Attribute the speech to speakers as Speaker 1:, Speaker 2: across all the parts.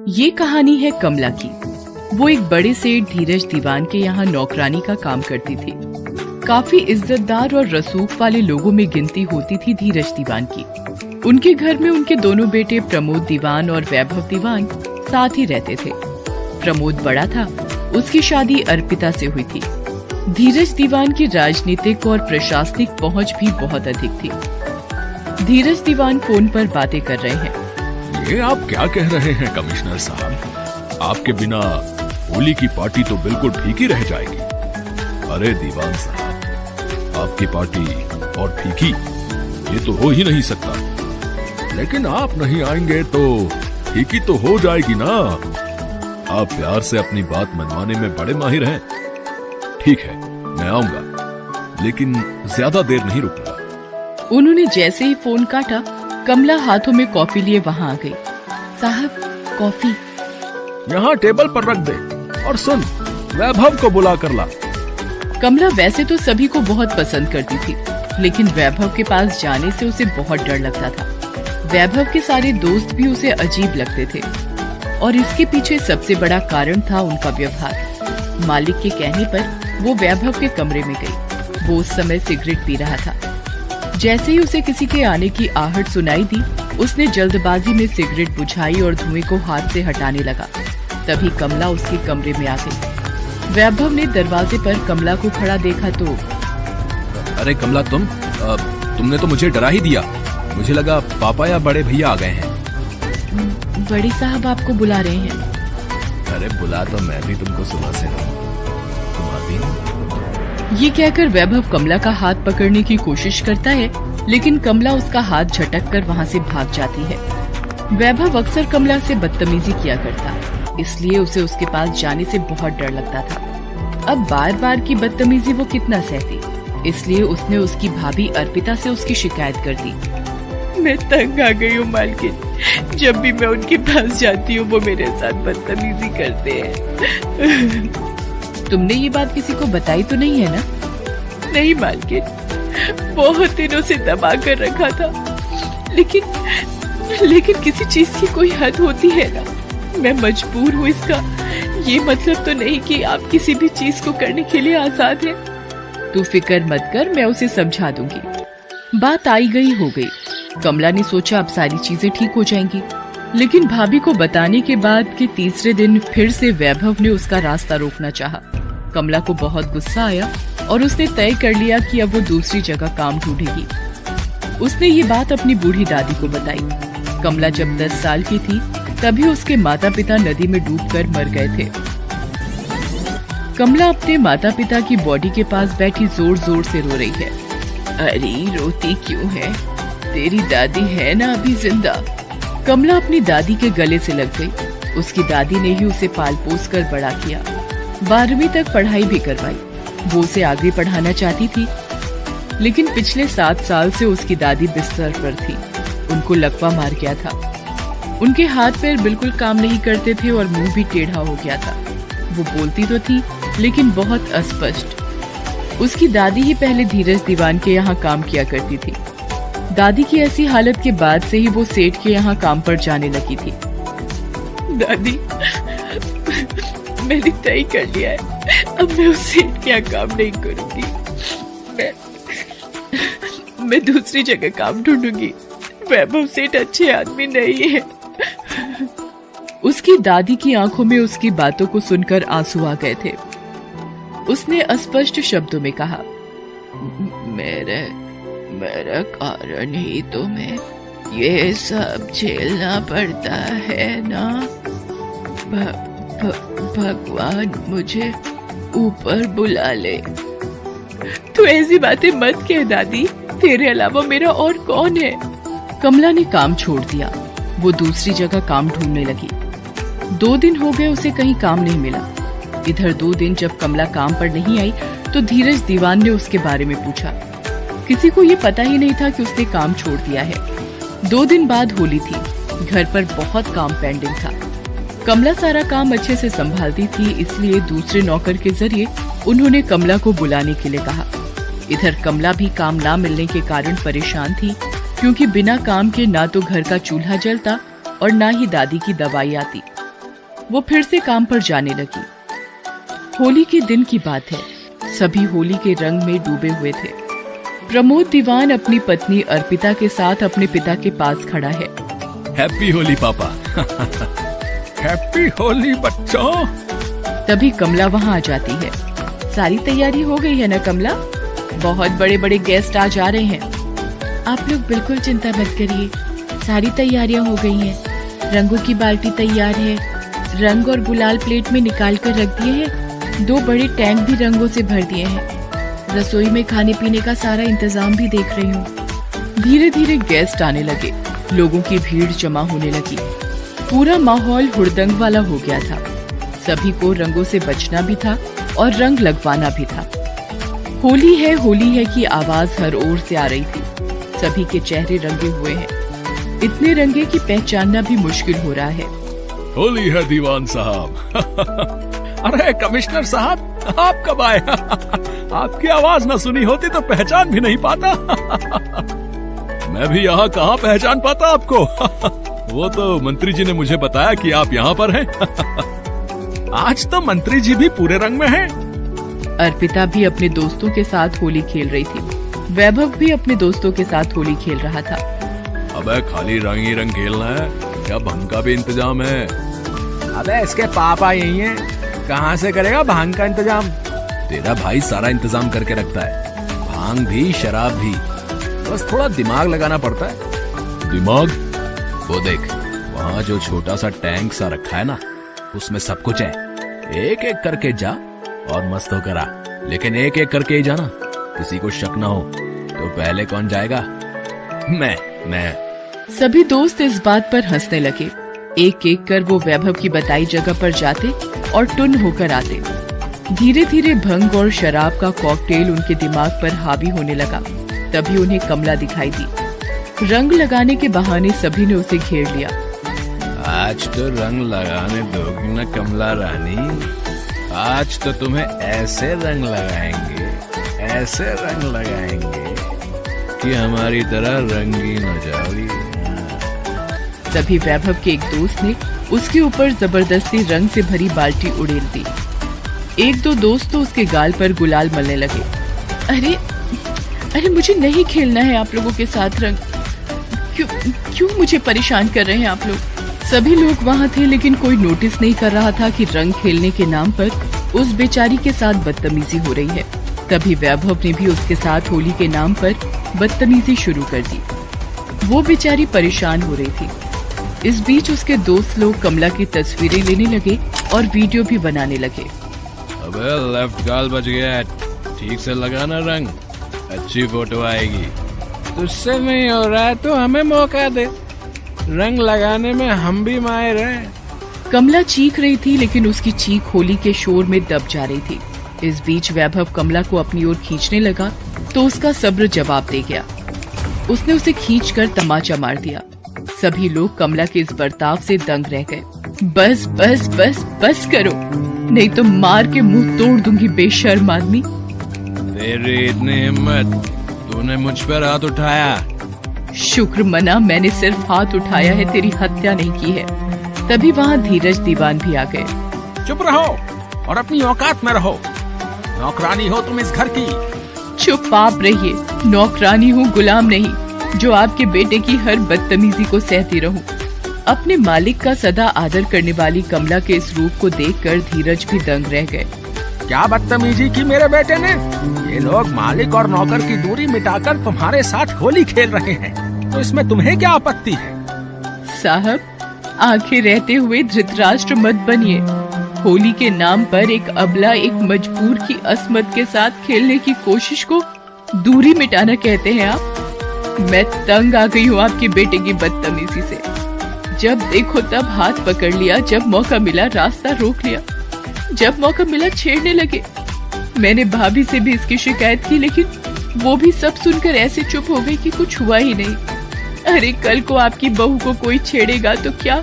Speaker 1: ये कहानी है कमला की। वो एक बड़े सेठ धीरज दीवान के यहाँ नौकरानी का काम करती थी। काफी इज्जतदार और रसूख वाले लोगों में गिनती होती थी धीरज दीवान की। उनके घर में उनके दोनों बेटे प्रमोद दीवान और वैभव दीवान साथ ही रहते थे। प्रमोद बड़ा था, उसकी शादी अर्पिता से हुई थी। धीरज दीवान की राजनीतिक और प्रशासनिक पहुंच भी बहुत अधिक थी। धीरज दीवान फोन पर बातें कर रहे हैं।
Speaker 2: ये आप क्या कह रहे हैं कमिश्नर साहब? आपके बिना होली की पार्टी तो बिल्कुल फीकी रह जाएगी। अरे दीवान साहब, आपकी पार्टी और फीकी ये तो हो ही नहीं सकता। लेकिन आप नहीं आएंगे तो फीकी तो हो जाएगी ना। आप प्यार से अपनी बात मनवाने में बड़े माहिर हैं। ठीक है, मैं आऊंगा, लेकिन ज्यादा देर नहीं रुकूंगा।
Speaker 1: उन्होंने जैसे ही फोन काटा, कमला हाथों में कॉफी लिए वहाँ आ गई। साहब, कॉफी
Speaker 2: यहाँ टेबल पर रख दे, और सुन, वैभव को बुला कर ला।
Speaker 1: कमला वैसे तो सभी को बहुत पसंद करती थी, लेकिन वैभव के पास जाने से उसे बहुत डर लगता था। वैभव के सारे दोस्त भी उसे अजीब लगते थे, और इसके पीछे सबसे बड़ा कारण था उनका व्यवहार। मालिक के कहने पर वो वैभव के कमरे में गई। वो उस समय सिगरेट पी रहा था। जैसे ही उसे किसी के आने की आहट सुनाई दी, उसने जल्दबाजी में सिगरेट बुझाई और धुएं को हाथ से हटाने लगा। तभी कमला उसके कमरे में आ गई। वैभव ने दरवाजे पर कमला को खड़ा देखा तो,
Speaker 2: अरे कमला, तुमने तो मुझे डरा ही दिया। मुझे लगा पापा या बड़े भैया आ गए हैं।
Speaker 1: बड़े साहब आपको बुला रहे हैं।
Speaker 2: अरे बुला तो मैं भी तुमको सुबह से रहा हूं। तुम आती नहीं।
Speaker 1: ये कहकर वैभव कमला का हाथ पकड़ने की कोशिश करता है, लेकिन कमला उसका हाथ झटक कर वहाँ से भाग जाती है। वैभव अक्सर कमला से बदतमीजी किया करता, इसलिए उसे उसके पास जाने से बहुत डर लगता था। अब बार बार की बदतमीजी वो कितना सहती, इसलिए उसने उसकी भाभी अर्पिता से उसकी शिकायत कर दी। मैं तंग आ गई हूँ मालकिन, जब भी मैं उनके पास जाती हूँ वो मेरे साथ बदतमीजी करते हैं। तुमने ये बात किसी को बताई तो नहीं है ना? नहीं मालकिन, बहुत दिनों से दबा कर रखा था, लेकिन किसी चीज की कोई हद होती है ना। मैं मजबूर हूँ, इसका ये मतलब तो नहीं कि आप किसी भी चीज को करने के लिए आजाद हैं। तू फिक्र मत कर, मैं उसे समझा दूंगी। बात आई गई हो गई। कमला ने सोचा अब सारी चीजें ठीक हो जाएंगी, लेकिन भाभी को बताने के बाद के तीसरे दिन फिर से वैभव ने उसका रास्ता रोकना चाहा। कमला को बहुत गुस्सा आया और उसने तय कर लिया कि अब वो दूसरी जगह काम ढूंढेगी। उसने ये बात अपनी बूढ़ी दादी को बताई। कमला जब 10 साल की थी, तभी उसके माता पिता नदी में डूबकर मर गए थे। कमला अपने माता पिता की बॉडी के पास बैठी जोर जोर से रो रही है। अरे रोती क्यों है? तेरी दादी है ना अभी जिंदा? कमला अपनी दादी के गले से लग गई। उसकी दादी ने ही उसे पाल पोस कर बड़ा किया, 12वीं तक पढ़ाई भी करवाई। वो उसे आगे पढ़ाना चाहती थी, लेकिन पिछले 7 साल से उसकी दादी बिस्तर पर थी। उनको लकवा मार गया था। उनके हाथ पैर बिल्कुल काम नहीं करते थे और मुंह भी टेढ़ा हो गया था। वो बोलती तो थी, लेकिन बहुत अस्पष्ट। उसकी दादी ही पहले धीरज दीवान के यहाँ काम किया करती थी। दादी की ऐसी हालत के बाद से ही वो सेठ के यहाँ काम पर जाने लगी थी। दादी, मैंने तय कर लिया है, अब मैं उस सेठ के यहाँ काम नहीं करूंगी। मैं दूसरी जगह काम ढूंढूंगी। वैभव सेठ अच्छे आदमी नहीं है। उसकी दादी की आंखों में उसकी बातों को सुनकर आंसू आ गए थे। उसने अस्पष्ट शब्दों में कहा, मेरा कारण ही तुम्हें ये सब झेलना पड़ता है ना। भगवान मुझे ऊपर बुला ले। तू ऐसी बातें मत कह दादी, तेरे अलावा मेरा और कौन है? कमला ने काम छोड़ दिया। वो दूसरी जगह काम ढूंढने लगी। 2 दिन हो गए, उसे कहीं काम नहीं मिला। इधर 2 दिन जब कमला काम पर नहीं आई, तो धीरज दीवान ने उसके बारे में पूछा। किसी को ये पता ही नहीं था कि उसने काम छोड़ दिया है। 2 दिन बाद होली थी। घर पर बहुत काम पेंडिंग था। कमला सारा काम अच्छे से संभालती थी, इसलिए दूसरे नौकर के जरिए उन्होंने कमला को बुलाने के लिए कहा। इधर कमला भी काम ना मिलने के कारण परेशान थी, क्योंकि बिना काम के ना तो घर का चूल्हा जलता और ना ही दादी की दवाई आती। वो फिर से काम पर जाने लगी। होली के दिन की बात है। सभी होली के रंग में डूबे हुए थे। प्रमोद दीवान अपनी पत्नी अर्पिता के साथ अपने पिता के पास खड़ा है।
Speaker 2: हैप्पी होली पापा। हैप्पी होली बच्चों।
Speaker 1: तभी कमला वहाँ आ जाती है। सारी तैयारी हो गई है ना कमला? बहुत बड़े बड़े गेस्ट आ जा रहे हैं। आप लोग बिल्कुल चिंता मत करिए, सारी तैयारियां हो गई हैं। रंगों की बाल्टी तैयार है, रंग और गुलाल प्लेट में निकाल कर रख दिए हैं। 2 बड़े टैंक भी रंगों से भर दिए हैं। रसोई में खाने पीने का सारा इंतजाम भी देख रही हूँ। धीरे धीरे गेस्ट आने लगे, लोगों की भीड़ जमा होने लगी। पूरा माहौल हुड़दंग वाला हो गया था। सभी को रंगों से बचना भी था और रंग लगवाना भी था। होली है की आवाज हर ओर से आ रही थी। सभी के चेहरे रंगे हुए हैं, इतने रंगे कि पहचानना भी मुश्किल हो रहा है।
Speaker 2: होली है दीवान साहब। अरे कमिश्नर साहब, आप कब आए? आपकी आवाज न सुनी होती तो पहचान भी नहीं पाता। मैं भी यहाँ कहाँ पहचान पाता आपको। वो तो मंत्री जी ने मुझे बताया कि आप यहाँ पर हैं। आज तो मंत्री जी भी पूरे रंग में हैं।
Speaker 1: अर्पिता भी अपने दोस्तों के साथ होली खेल रही थी। वैभव भी अपने दोस्तों के साथ होली खेल रहा था।
Speaker 2: अबे खाली रंग ही रंग खेलना है क्या? भंग का भी इंतजाम है?
Speaker 3: अबे इसके पापा यही हैं, कहाँ से करेगा भांग का इंतजाम?
Speaker 2: तेरा भाई सारा इंतजाम करके रखता है, भांग भी शराब भी। बस थोड़ा दिमाग लगाना पड़ता है। दिमाग? वो देख, वहाँ जो छोटा सा टैंक सा रखा है ना, उसमें सब कुछ है। एक एक करके जा और मस्त होकर आ, लेकिन एक एक करके ही जाना, किसी को शक ना हो। तो पहले कौन जाएगा? मैं।
Speaker 1: सभी दोस्त इस बात पर हंसने लगे। एक एक कर वो वैभव की बताई जगह पर जाते और टुन होकर आते। धीरे धीरे भंग और शराब का कॉकटेल उनके दिमाग पर हावी होने लगा। तभी उन्हें कमला दिखाई दी। रंग लगाने के बहाने सभी ने उसे घेर लिया।
Speaker 2: आज तो रंग लगाने दोगी ना कमला रानी? आज तो तुम्हें ऐसे रंग लगाएंगे कि हमारी तरह रंगीन हो जाओगी।
Speaker 1: तभी वैभव के एक दोस्त ने उसके ऊपर जबरदस्ती रंग से भरी बाल्टी उड़ेल दी। 1-2 दोस्त तो उसके गाल पर गुलाल मलने लगे। अरे मुझे नहीं खेलना है आप लोगों के साथ रंग। क्यों मुझे परेशान कर रहे हैं आप लोग? सभी लोग वहाँ थे, लेकिन कोई नोटिस नहीं कर रहा था कि रंग खेलने के नाम पर उस बेचारी के साथ बदतमीजी हो रही है। तभी वैभव ने भी उसके साथ होली के नाम पर बदतमीजी शुरू कर दी। वो बेचारी परेशान हो रही थी। इस बीच उसके दोस्त लोग कमला की तस्वीरें लेने लगे और वीडियो भी बनाने लगे।
Speaker 2: अबे लेफ्ट गाल बच गया, ठीक से लगाना रंग, अच्छी फोटो आएगी।
Speaker 3: तुझसे नहीं हो रहा है तो हमें मौका दे, रंग लगाने में हम भी माहिर हैं।
Speaker 1: कमला चीख रही थी, लेकिन उसकी चीख होली के शोर में दब जा रही थी। इस बीच वैभव कमला को अपनी ओर खींचने लगा तो उसका सब्र जवाब दे गया। उसने उसे खींचकर तमाचा मार दिया। सभी लोग कमला के इस बर्ताव से दंग रह गए। बस करो, नहीं तो मार के मुंह तोड़ दूंगी बेशर्म आदमी।
Speaker 2: तेरी इतनी हिम्मत, तूने मुझ पर हाथ उठाया।
Speaker 1: शुक्र मना, मैंने सिर्फ हाथ उठाया है, तेरी हत्या नहीं की है। तभी वहाँ धीरज दीवान भी आ गए।
Speaker 3: चुप रहो और अपनी औकात में रहो, नौकरानी हो तुम इस घर की।
Speaker 1: चुप आप रहिए, नौकरानी हूँ, गुलाम नहीं, जो आपके बेटे की हर बदतमीजी को सहती रहूं। अपने मालिक का सदा आदर करने वाली कमला के इस रूप को देखकर धीरज भी दंग रह गए।
Speaker 3: क्या बदतमीजी की मेरे बेटे ने? ये लोग मालिक और नौकर की दूरी मिटाकर तुम्हारे साथ होली खेल रहे हैं, तो इसमें तुम्हें क्या आपत्ति है?
Speaker 1: साहब, आंखें रहते हुए धृतराष्ट्र मत बनिए। होली के नाम पर एक अबला, एक मजबूर की असमत के साथ खेलने की कोशिश को दूरी मिटाना कहते हैं आप? मैं तंग आ गई हूँ आपके बेटे की बदतमीजी से। जब देखो तब हाथ पकड़ लिया, जब मौका मिला रास्ता रोक लिया, जब मौका मिला छेड़ने लगे। मैंने भाभी से भी इसकी शिकायत की, लेकिन वो भी सब सुनकर ऐसे चुप हो गई कि कुछ हुआ ही नहीं। अरे कल को आपकी बहू को कोई छेड़ेगा तो क्या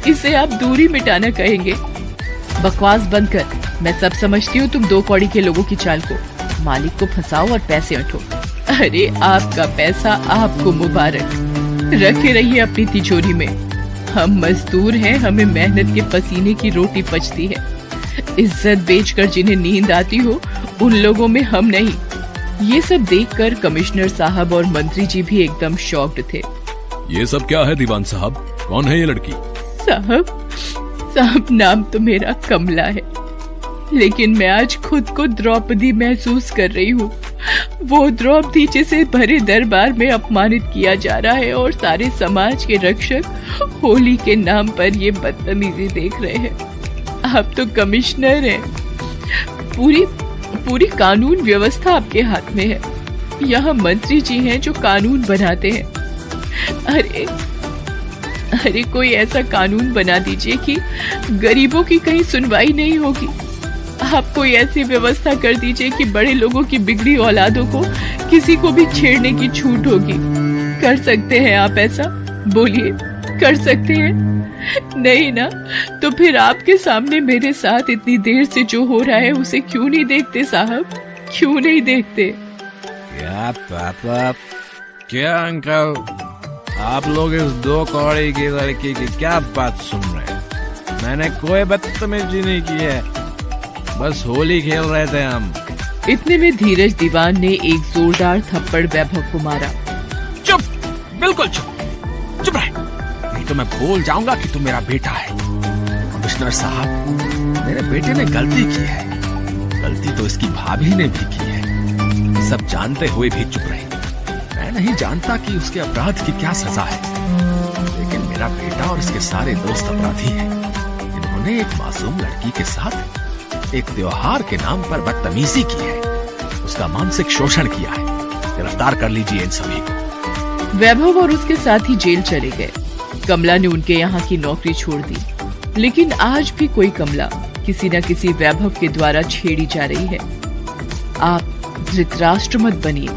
Speaker 1: इसे आप दूरी मिटाना कहेंगे? बकवास बंद कर, मैं सब समझती हूँ। तुम 2 कौड़ी के लोगों की चाल को, मालिक को फंसाओ और पैसे ऐंठो। अरे आपका पैसा आपको मुबारक, रखे रहिए अपनी तिजोरी में। हम मजदूर हैं, हमें मेहनत के पसीने की रोटी पचती है। इज्जत बेचकर जिन्हें नींद आती हो उन लोगों में हम नहीं। ये सब देखकर कमिश्नर साहब और मंत्री जी भी एकदम शॉक्ड थे।
Speaker 2: ये सब क्या है दीवान साहब? कौन है ये लड़की?
Speaker 1: साहब नाम तो मेरा कमला है, लेकिन मैं आज खुद को द्रौपदी महसूस कर रही हूँ। वो द्रौपदी जिसे भरे दरबार में अपमानित किया जा रहा है और सारे समाज के रक्षक होली के नाम पर ये बदतमीजी देख रहे हैं। आप तो कमिश्नर हैं, पूरी कानून व्यवस्था आपके हाथ में है। यहाँ मंत्री जी हैं जो कानून बनाते हैं। अरे कोई ऐसा कानून बना दीजिए कि गरीबों की कहीं सुनवाई नहीं होगी। आप कोई ऐसी व्यवस्था कर दीजिए कि बड़े लोगों की बिगड़ी औलादों को किसी को भी छेड़ने की छूट होगी। कर सकते हैं आप ऐसा? बोलिए, कर सकते हैं? नहीं ना, तो फिर आपके सामने मेरे साथ इतनी देर से जो हो रहा है उसे क्यों नहीं देखते साहब? क्यों नहीं देखते?
Speaker 3: क्या पापा, क्या अंकल, आप लोग इस दो कौड़ी की लड़की की क्या बात सुन रहे हैं? मैंने कोई बदतमीजी नहीं की है, बस होली खेल रहे थे हम।
Speaker 1: इतने में धीरज दीवान ने एक जोरदार थप्पड़ वैभव को मारा।
Speaker 3: चुप, बिल्कुल चुप रहे, नहीं तो मैं भूल जाऊंगा कि तू मेरा बेटा है। कमिश्नर साहब, मेरे बेटे ने गलती की है। गलती तो इसकी भाभी ने भी की है। सब जानते हुए भी चुप रहे। मैं नहीं जानता कि उसके अपराध की क्या सजा है, लेकिन मेरा बेटा और इसके सारे दोस्त अपराधी हैं। इन्होंने एक मासूम लड़की के साथ एक त्योहार के नाम पर बदतमीजी की है, उसका मानसिक शोषण किया है। गिरफ्तार कर लीजिए इन सभी को।
Speaker 1: वैभव और उसके साथी जेल चले गए। कमला ने उनके यहाँ की नौकरी छोड़ दी, लेकिन आज भी कोई कमला किसी न किसी वैभव के द्वारा छेड़ी जा रही है। आप धृतराष्ट्र मत बनिए।